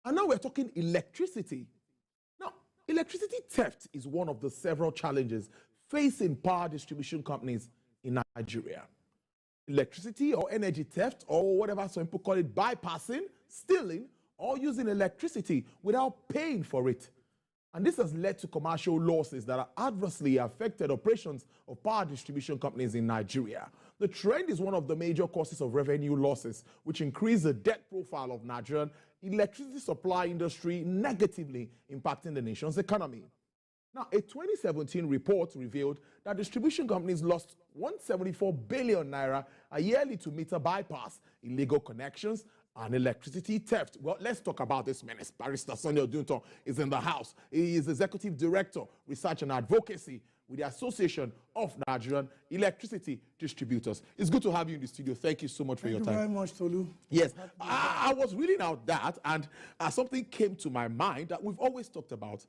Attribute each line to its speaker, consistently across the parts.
Speaker 1: And now we're talking electricity. Now, electricity theft is one of the several challenges facing power distribution companies in Nigeria. Electricity or energy theft, or whatever some people call it, bypassing, stealing, or using electricity without paying for it. And this has led to commercial losses that have adversely affected operations of power distribution companies in Nigeria. The trend is one of the major causes of revenue losses, which increase the debt profile of Nigerian electricity supply industry, negatively impacting the nation's economy. Now, a 2017 report revealed that distribution companies lost 174 billion naira yearly to meter bypass, illegal connections, and electricity theft. Well, let's talk about this menace. Barrister Sonny Odunton is in the house. He is Executive Director, Research and Advocacy with the Association of Nigerian Electricity Distributors. It's good to have you in the studio. Thank you so much for your time.
Speaker 2: Thank you very much, Tolu.
Speaker 1: Yes, I was reading out that, and something came to my mind that we've always talked about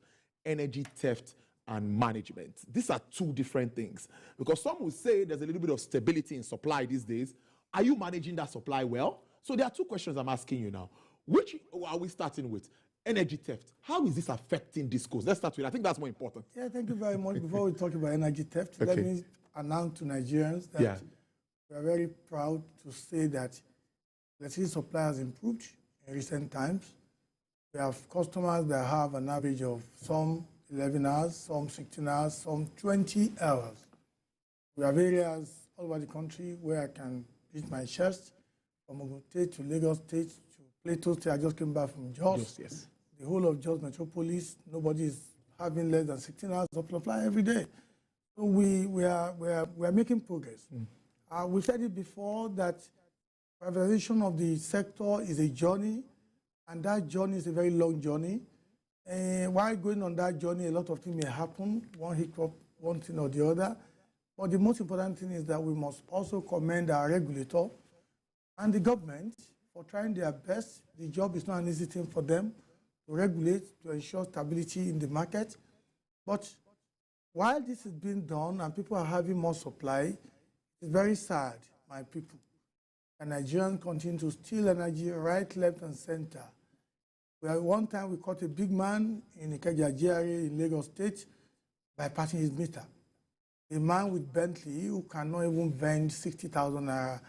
Speaker 1: energy theft and management. These are two different things, because some will say there's a little bit of stability in supply these days. Are you managing that supply well? So there are two questions I'm asking you now. Which are we starting with? Energy theft. How is this affecting discourse? Let's start with it. I think that's more important.
Speaker 2: Yeah, thank you very much. Before we talk about energy theft, let me announce to Nigerians that we are very proud to say that electricity supply has improved in recent times. We have customers that have an average of some 11 hours, some 16 hours, some 20 hours. We have areas all over the country where I can beat my chest, from Ogun State to Lagos State to Plateau State. I just came back from Jos. Yes. The whole of Jos Metropolis, nobody is having less than 16 hours of supply every day. So we are making progress. We said it before that privatization of the sector is a journey, and that journey is a very long journey. While going on that journey, a lot of things may happen, one hiccup, one thing or the other. But the most important thing is that we must also commend our regulator and the government for trying their best. The job is not an easy thing for them to regulate, to ensure stability in the market. But while this is being done and people are having more supply, it's very sad, my people. And Nigerians continue to steal energy right, left, and center. One time we caught a big man in Ikeja GRA in Lagos State bypassing his meter. A man with Bentley who cannot even vend 60,000 naira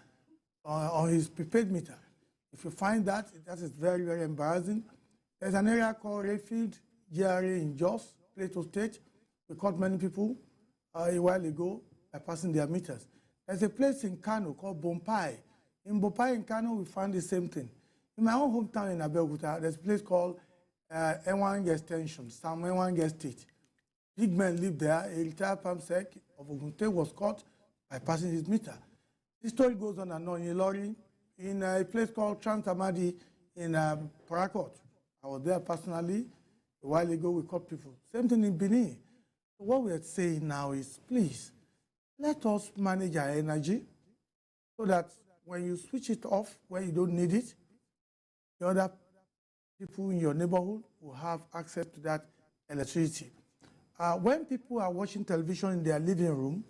Speaker 2: on his prepaid meter. If you find that, that is very, very embarrassing. There's an area called Rayfield GRA in Jos, Plateau State. We caught many people a while ago bypassing their meters. There's a place in Kano called Bompai. In Bompai in Kano, we found the same thing. In my own hometown in Abeokuta, there's a place called Enwang Extension, Sam Enwang Estate. Big men live there. A retired palm sec of Ogunte was caught bypassing his meter. This story goes on and on. In Ilori, in a place called Transamadi in Parakot. I was there personally. A while ago, we caught people. Same thing in Benin. So what we're saying now is, please, let us manage our energy so that when you switch it off where you don't need it, the other people in your neighborhood will have access to that electricity. When people are watching television in their living room,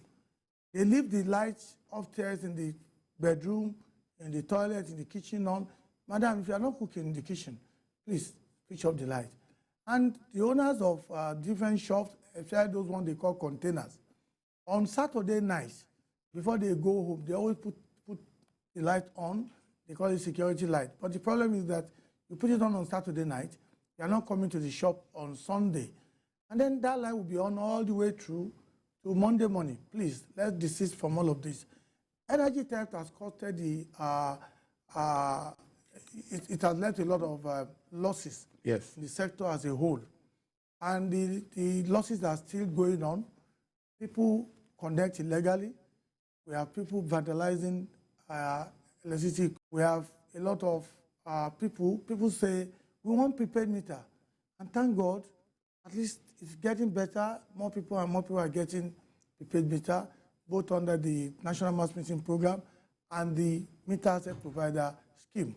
Speaker 2: they leave the lights upstairs in the bedroom, in the toilet, in the kitchen on. Madam, if you are not cooking in the kitchen, please switch off the light. And the owners of different shops, especially those ones they call containers, on Saturday nights, before they go home, they always put the light on. They call it security light. But the problem is that you put it on Saturday night, you are not coming to the shop on Sunday. And then that light will be on all the way through to Monday morning. Please, let's desist from all of this. Energy theft has costed it has led to a lot of losses in the sector as a whole. And the losses are still going on. People connect illegally. We have people vandalizing electricity. We have a lot of people say, we want prepaid meter. And thank God, at least it's getting better. More people are getting prepaid meter, both under the National Mass Metering Program and the meter asset provider scheme.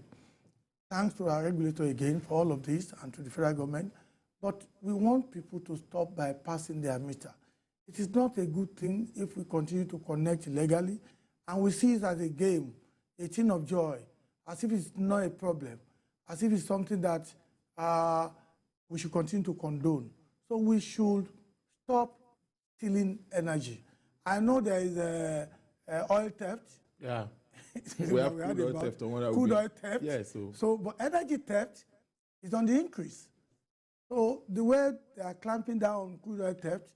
Speaker 2: Thanks to our regulator again for all of this and to the federal government. But we want people to stop bypassing their meter. It is not a good thing if we continue to connect illegally, and we see it as a game, a thing of joy, as if it's not a problem, as if it's something that we should continue to condone. So we should stop stealing energy. I know there is a oil theft.
Speaker 1: Yeah. We have crude oil theft.
Speaker 2: Crude oil theft.
Speaker 1: Yeah,
Speaker 2: but energy theft is on the increase. So the way they are clamping down on crude oil theft,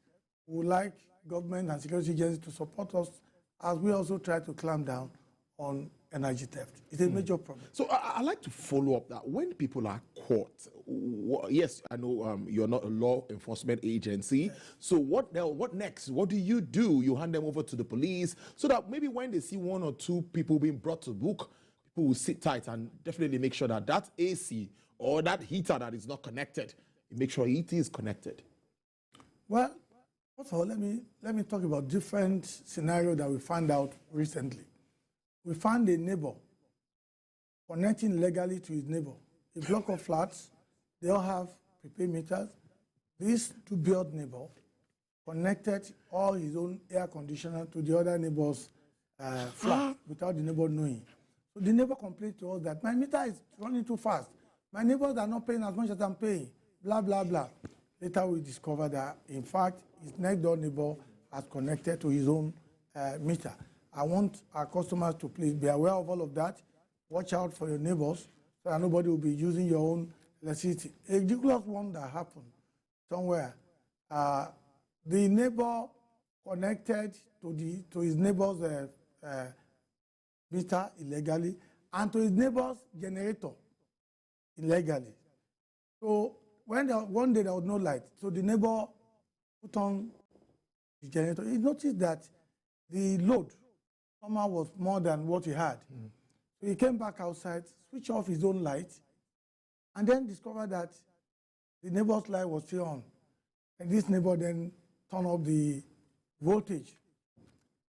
Speaker 2: we would like government and security agencies to support us as we also try to clamp down on energy theft. It's a major problem.
Speaker 1: So I'd like to follow up that when people are caught, yes, I know you're not a law enforcement agency. Yes. So what next? What do? You hand them over to the police so that maybe when they see one or two people being brought to book, people will sit tight and definitely make sure that that AC or that heater that is not connected, make sure it is connected.
Speaker 2: Well, first of all, let me talk about different scenarios that we found out recently. We found a neighbor connecting legally to his neighbor. A block of flats, they all have prepaid meters. This two-built neighbor connected all his own air conditioner to the other neighbor's flat without the neighbor knowing. So the neighbor complained to us that my meter is running too fast. My neighbors are not paying as much as I'm paying, blah, blah, blah. Later we discovered that, in fact, his next door neighbor has connected to his own meter. I want our customers to please be aware of all of that. Watch out for your neighbors so that nobody will be using your own electricity. A ridiculous one that happened somewhere. The neighbor connected to his neighbor's meter illegally and to his neighbor's generator illegally. So one day there was no light, so the neighbor put on the generator. He noticed that the load somehow was more than what he had. So he came back outside, switched off his own light, and then discovered that the neighbor's light was still on. And this neighbor then turned up the voltage,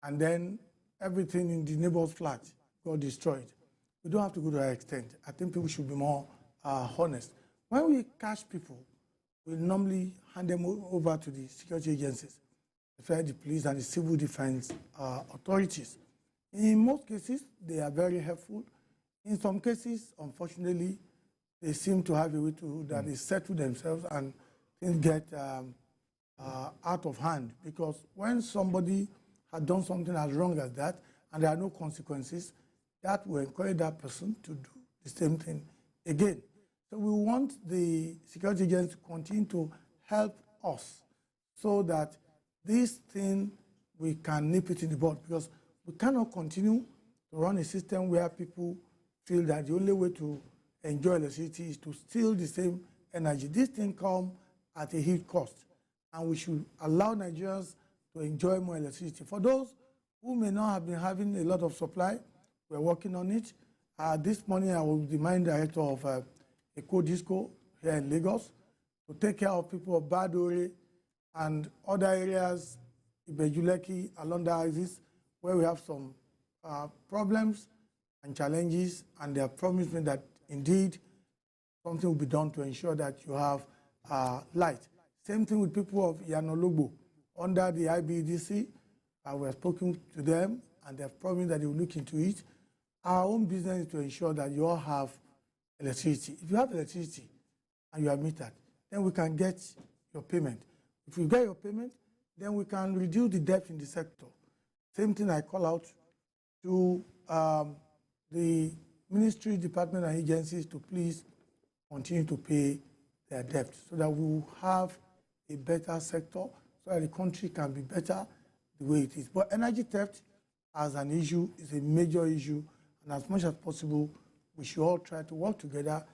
Speaker 2: and then everything in the neighbor's flat got destroyed. We don't have to go to that extent. I think people should be more honest. When we catch people, we normally hand them over to the security agencies, the police and the civil defense authorities. In most cases, they are very helpful. In some cases, unfortunately, they seem to have a way to that they settle themselves and things get out of hand. Because when somebody had done something as wrong as that and there are no consequences, that will encourage that person to do the same thing again. So we want the security agents to continue to help us so that this thing, we can nip it in the bud, because we cannot continue to run a system where people feel that the only way to enjoy electricity is to steal the same energy. This thing comes at a huge cost, and we should allow Nigerians to enjoy more electricity. For those who may not have been having a lot of supply, we're working on it. This morning, I was the mine director of Eco Disco here in Lagos to take care of people of Badore and other areas, Ibejuleki, along the axis, where we have some problems and challenges, and they have promised me that indeed something will be done to ensure that you have light. Same thing with people of Yanologbo under the IBDC. We have spoken to them, and they have promised that they will look into it. Our own business is to ensure that you all have electricity. If you have electricity and you are metered, then we can get your payment. If you get your payment, then we can reduce the debt in the sector. Same thing I call out to the ministry, department, and agencies to please continue to pay their debt so that we will have a better sector, so that the country can be better the way it is. But energy theft as an issue is a major issue, and as much as possible, we should all try to work together,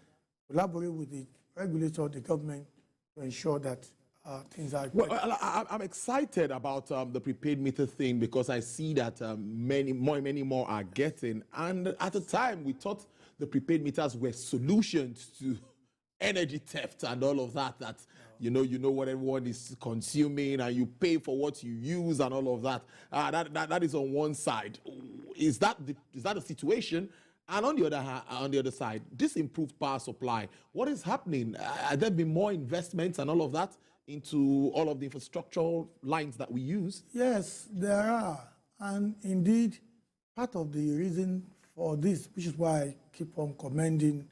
Speaker 2: collaborate with the regulator, the government, to ensure that things are
Speaker 1: well, I'm excited about the prepaid meter thing, because I see that many more are getting. And at the time, we thought the prepaid meters were solutions to energy theft and all of that. That you know what everyone is consuming, and you pay for what you use and all of that. That is on one side. Is that the situation? And on the other side, this improved power supply. What is happening? Have there been more investments and all of that into all of the infrastructural lines that we use?
Speaker 2: Yes, there are. And indeed, part of the reason for this, which is why I keep on commending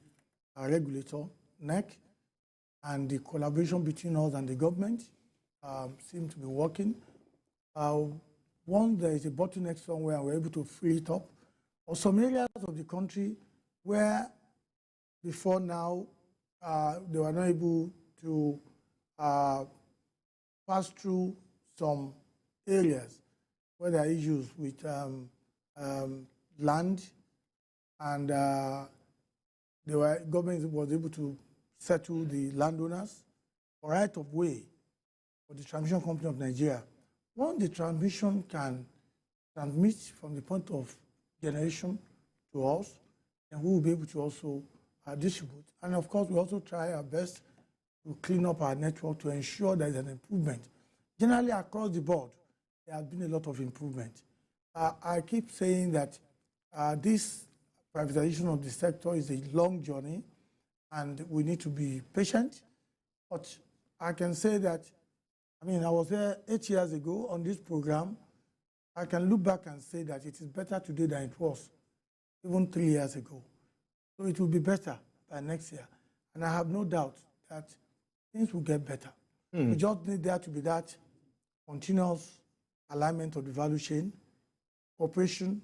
Speaker 2: our regulator, NEC, and the collaboration between us and the government seems to be working. Once there is a bottleneck somewhere and we're able to free it up, or some areas of the country where before now they were not able to pass through some areas where there are issues with land, and government was able to settle the landowners for right of way for the transmission company of Nigeria. Once the transmission can transmit from the point of generation to us, then we will be able to also distribute. And of course, we also try our best to clean up our network to ensure there is an improvement. Generally, across the board, there has been a lot of improvement. I keep saying that this privatization of the sector is a long journey, and we need to be patient. But I can say that, I mean, I was there 8 years ago on this program. I can look back and say that it is better today than it was even 3 years ago. So it will be better by next year. And I have no doubt that things will get better. We just need there to be that continuous alignment of the value chain, cooperation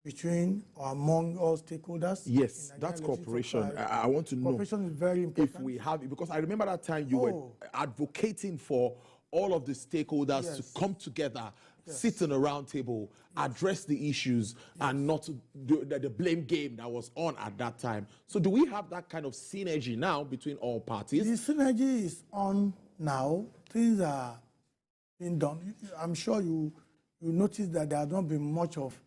Speaker 2: between or among all stakeholders.
Speaker 1: Yes, that's cooperation. I want to know.
Speaker 2: Cooperation is very important.
Speaker 1: If we have it, because I remember that time you were advocating for all of the stakeholders to come together, sit on a round table, address the issues, and not do the blame game that was on at that time. So do we have that kind of synergy now between all parties?
Speaker 2: The synergy is on now. Things are being done. I'm sure you notice that there has not been much of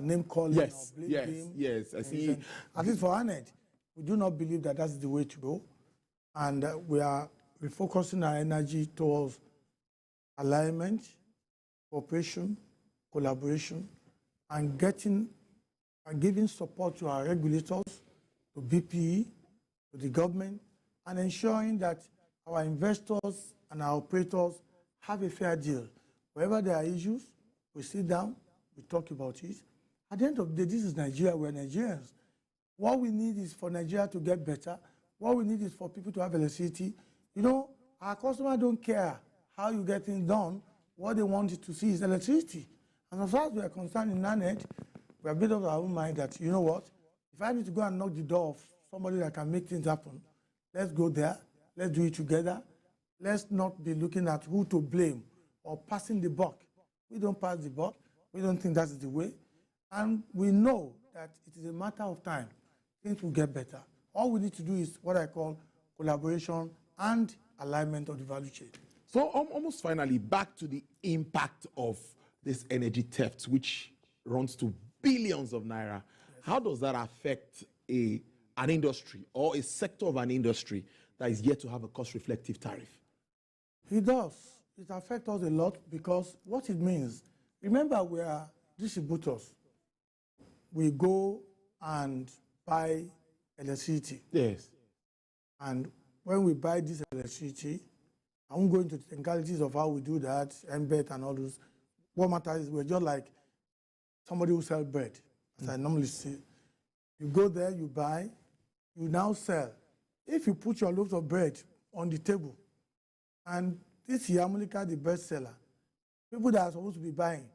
Speaker 2: name calling or blame game.
Speaker 1: Yes, I see.
Speaker 2: At least for ANED, we do not believe that that's the way to go. And we are refocusing our energy towards alignment, cooperation, collaboration, and giving support to our regulators, to BPE, to the government, and ensuring that our investors and our operators have a fair deal. Wherever there are issues, we sit down, we talk about it. At the end of the day, this is Nigeria, we're Nigerians. What we need is for Nigeria to get better. What we need is for people to have electricity. You know, our customers don't care how you get things done. What they want to see is electricity. And as far as we are concerned in NANED, we have made up our own mind that, you know what, if I need to go and knock the door of somebody that can make things happen, let's go there, let's do it together. Let's not be looking at who to blame or passing the buck. We don't pass the buck. We don't think that's the way. And we know that it is a matter of time. Things will get better. All we need to do is what I call collaboration and alignment of the value chain.
Speaker 1: So almost finally, back to the impact of this energy theft, which runs to billions of naira. Yes. How does that affect an industry or a sector of an industry that is yet to have a cost-reflective tariff?
Speaker 2: It does. It affects us a lot because what it means, remember, we are distributors. We go and buy electricity.
Speaker 1: Yes.
Speaker 2: And when we buy this electricity, I won't go into the technicalities of how we do that, embed and all those. What matters is we're just like somebody who sells bread, as I normally say. You go there, you buy, you now sell. If you put your loaves of bread on the table, and this Yamulika, the bestseller, people that are supposed to be buying,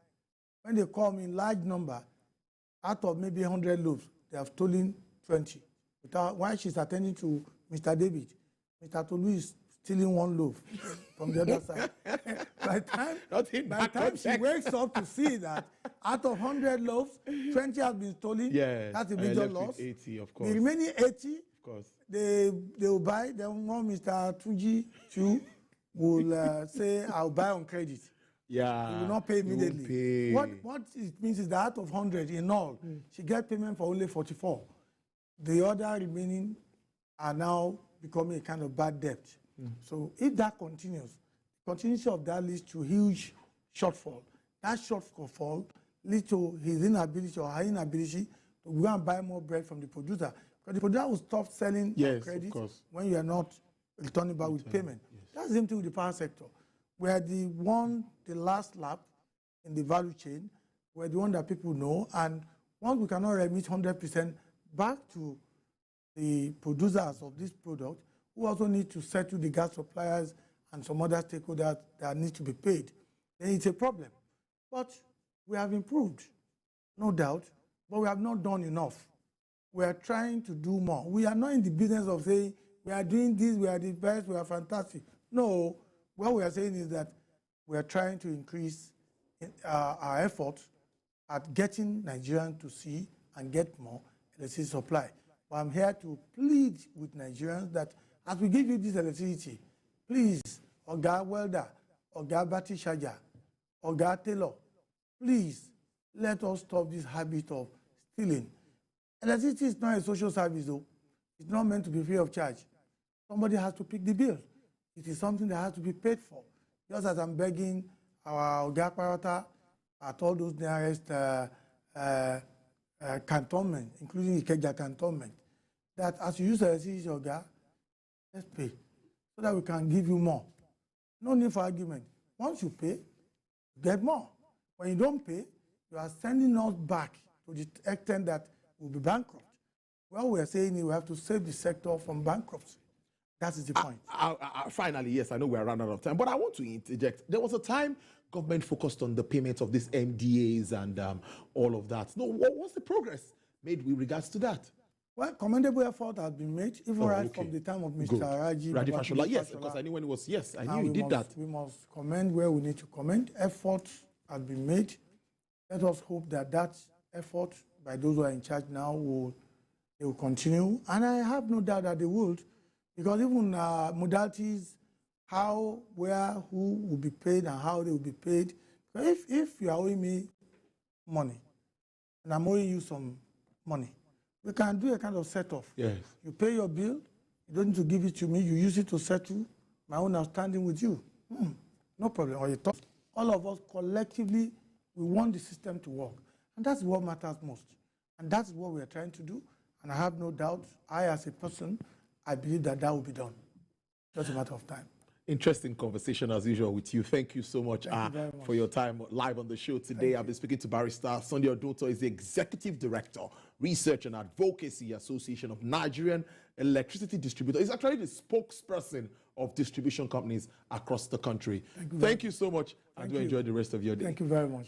Speaker 2: when they come in large number, out of maybe 100 loaves, they have stolen 20. While she's attending to Mr. David, Mr. Tolu is stealing one loaf from the other side. By the time she wakes up to see that out of 100 loaves, 20 has been stolen, that's a major loss.
Speaker 1: 80, of course.
Speaker 2: The remaining 80,
Speaker 1: of course,
Speaker 2: they will buy. Then one Mr. Tuji too will say, I'll buy on credit.
Speaker 1: Yeah.
Speaker 2: He will not pay immediately.
Speaker 1: Pay.
Speaker 2: What it means is that out of 100 in all, she gets payment for only 44. The other remaining are now becoming a kind of bad debt. So if that continues, the continuity of that leads to huge shortfall. That shortfall leads to his inability or her inability to go and buy more bread from the producer. Because the producer will stop selling credit when you are not returning back with payment. Yes. That's the same thing with the power sector. We are the last lap in the value chain. We're the one that people know. And once we cannot remit 100% back to the producers of this product, who also need to settle the gas suppliers and some other stakeholders that need to be paid, then it's a problem. But we have improved, no doubt, but we have not done enough. We are trying to do more. We are not in the business of saying, we are doing this, we are the best, we are fantastic. No, what we are saying is that we are trying to increase our efforts at getting Nigerians to see and get more electricity supply. But I'm here to plead with Nigerians that as we give you this electricity, please, Oga Welder, Oga Battery Charger, Oga Taylor, please let us stop this habit of stealing. Electricity is not a social service, though. It's not meant to be free of charge. Somebody has to pick the bill. It is something that has to be paid for. Just as I'm begging our Oga Parata at all those nearest cantonment, including Ikeja cantonment, that as you use electricity, Oga, let's pay so that we can give you more. No need for argument. Once you pay, you get more. When you don't pay, you are sending us back to the extent that we'll be bankrupt. What we are saying is we have to save the sector from bankruptcy. That is the point.
Speaker 1: Finally, yes, I know we're running out of time, but I want to interject. There was a time government focused on the payment of these MDAs and all of that. No, what's the progress made with regards to that?
Speaker 2: Well, commendable effort has been made, even from the time of Mr. Raji
Speaker 1: Fashola. Yes, because I knew when it was, yes, I knew he did that.
Speaker 2: We must commend where we need to commend. Effort has been made. Let us hope that that effort by those who are in charge now will continue. And I have no doubt that they would, because even modalities, how, where, who will be paid and how they will be paid. If you are owing me money and I'm owing you some money, we can do a kind of set-off.
Speaker 1: Yes.
Speaker 2: You pay your bill, you don't need to give it to me, you use it to settle my own outstanding with you. No problem. Or you talk. All of us collectively, we want the system to work. And that's what matters most. And that's what we are trying to do. And I have no doubt, I as a person, I believe that that will be done. Just a matter of time.
Speaker 1: Interesting conversation as usual with you. Thank you so much, for your time live on the show today. I've been speaking to Barrister Sunday Odoto. Is the Executive Director, Research and Advocacy Association of Nigerian Electricity Distributors. He's actually the spokesperson of distribution companies across the country. Thank you so much, and do enjoy the rest of your day.
Speaker 2: Thank you very much.